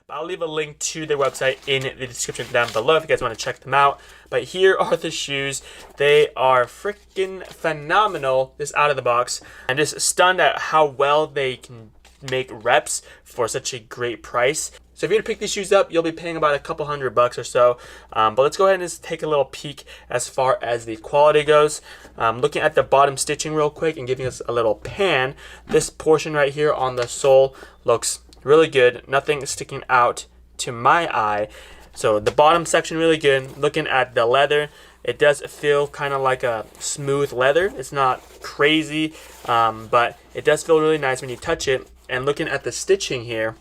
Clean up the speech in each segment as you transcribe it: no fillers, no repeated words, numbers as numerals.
But I'll leave a link to their website in the description down below if you guys want to check them out. But here are the shoes. They are freaking phenomenal, just out of the box. I'm just stunned at how well they can make reps for such a great price. So if you're gonna pick these shoes up, you'll be paying about a couple $100 or so. But let's go ahead and just take a little peek as far as the quality goes. Looking at the bottom stitching real quick and giving us a little pan. This portion right here on the sole looks really good. Nothing sticking out to my eye. So the bottom section really good. Looking at the leather, it does feel kind of like a smooth leather. It's not crazy, but it does feel really nice when you touch it. And looking at the stitching here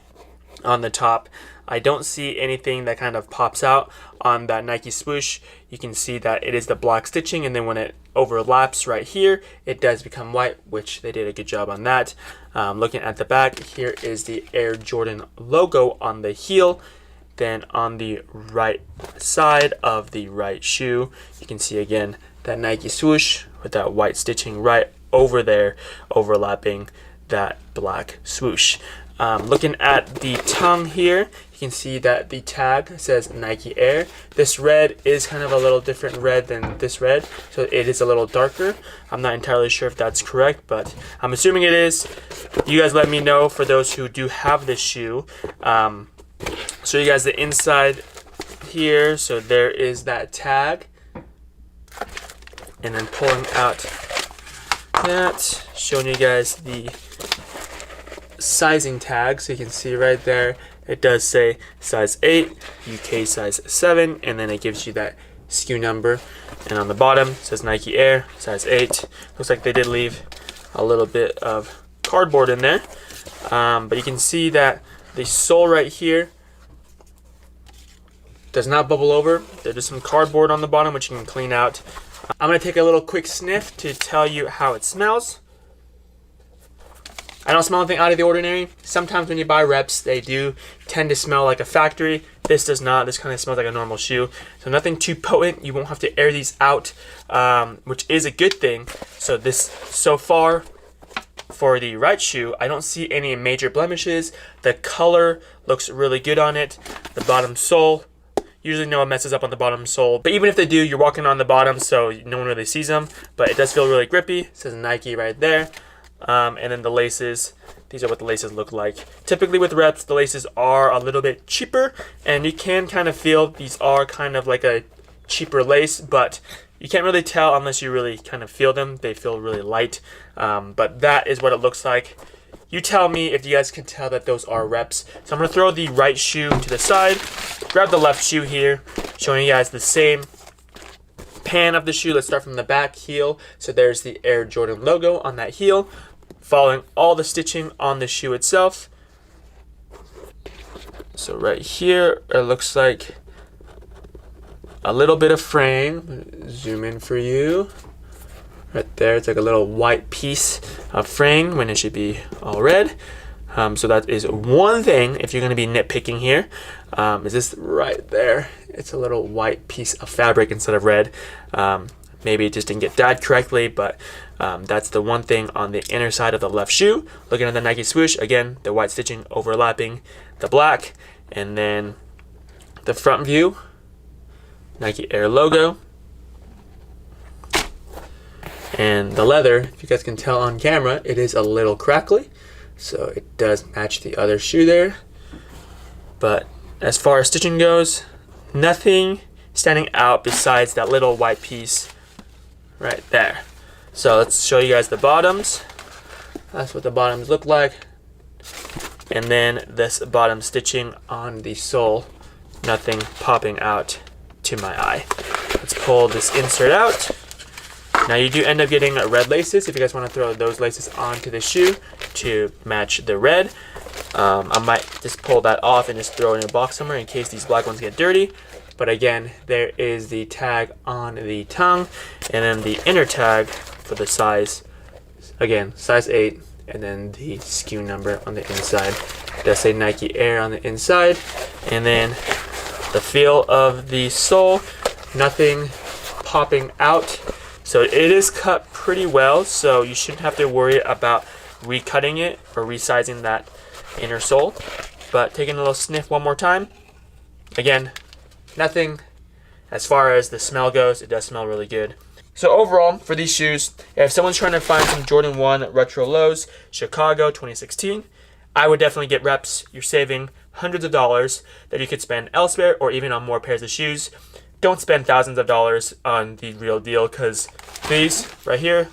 on the top, I don't see anything that kind of pops out on that Nike swoosh. You can see that it is the black stitching, and then when it overlaps right here, it does become white, which they did a good job on that. Looking at the back, here is the Air Jordan logo on the heel. Then on the right side of the right shoe, you can see again that Nike swoosh with that white stitching right over there, overlapping that black swoosh. Looking at the tongue here, you can see that the tag says Nike Air. This red is kind of a little different red than this red, so it is a little darker. I'm not entirely sure if that's correct, but I'm assuming it is. You guys let me know for those who do have this shoe. Show you guys the inside here. So there is that tag, and then pulling out that, showing you guys the sizing tag. So you can see right there, it does say size 8, UK size 7, and then it gives you that SKU number. And on the bottom it says Nike Air size 8. Looks like they did leave a little bit of cardboard in there, but you can see that the sole right here does not bubble over. There's just some cardboard on the bottom which you can clean out. I'm going to take a little quick sniff to tell you how it smells. I don't smell anything out of the ordinary. Sometimes when you buy reps, they do tend to smell like a factory. This does not. This kind of smells like a normal shoe. So nothing too potent. You won't have to air these out, which is a good thing. So this, so far, for the right shoe, I don't see any major blemishes. The color looks really good on it. The bottom sole, usually no one messes up on the bottom sole, but even if they do, you're walking on the bottom, so no one really sees them. But it does feel really grippy. It says Nike right there. And then the laces, these are what the laces look like. Typically with reps, the laces are a little bit cheaper, and you can kind of feel these are kind of like a cheaper lace, but you can't really tell unless you really kind of feel them. They feel really light, but that is what it looks like. You tell me if you guys can tell that those are reps. So I'm going to throw the right shoe to the side, grab the left shoe here, showing you guys the same pan of the shoe. Let's start from the back heel. So there's the Air Jordan logo on that heel, following all the stitching on the shoe itself. So right here, it looks like a little bit of frame. Zoom in for you. Right there, it's like a little white piece of frame when it should be all red. So that is one thing, if you're going to be nitpicking here, is this right there. It's a little white piece of fabric instead of red. Maybe it just didn't get dyed correctly, but that's the one thing on the inner side of the left shoe. Looking at the Nike swoosh, again, the white stitching overlapping the black. And then the front view, Nike Air logo. And the leather, if you guys can tell on camera, it is a little crackly. So it does match the other shoe there. But as far as stitching goes, nothing standing out besides that little white piece right there. So let's show you guys the bottoms. That's what the bottoms look like. And then this bottom stitching on the sole, nothing popping out to my eye. Let's pull this insert out. Now you do end up getting red laces if you guys want to throw those laces onto the shoe to match the red. I might just pull that off and just throw it in a box somewhere in case these black ones get dirty. But again, there is the tag on the tongue, and then the inner tag for the size, again, size 8, and then the SKU number on the inside. It does say Nike Air on the inside, and then the feel of the sole, nothing popping out. So it is cut pretty well, so you shouldn't have to worry about recutting it or resizing that inner sole. But taking a little sniff one more time. Again, nothing as far as the smell goes. It does smell really good. So overall, for these shoes, if someone's trying to find some Jordan 1 Retro Lows, Chicago 2016, I would definitely get reps. You're saving hundreds of dollars that you could spend elsewhere or even on more pairs of shoes. Don't spend thousands of dollars on the real deal, because these right here,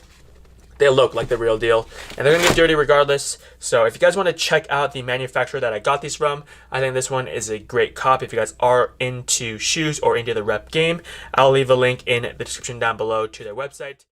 they look like the real deal and they're gonna get dirty regardless. So if you guys want to check out the manufacturer that I got these from, I think this one is a great cop. If you guys are into shoes or into the rep game, I'll leave a link in the description down below to their website.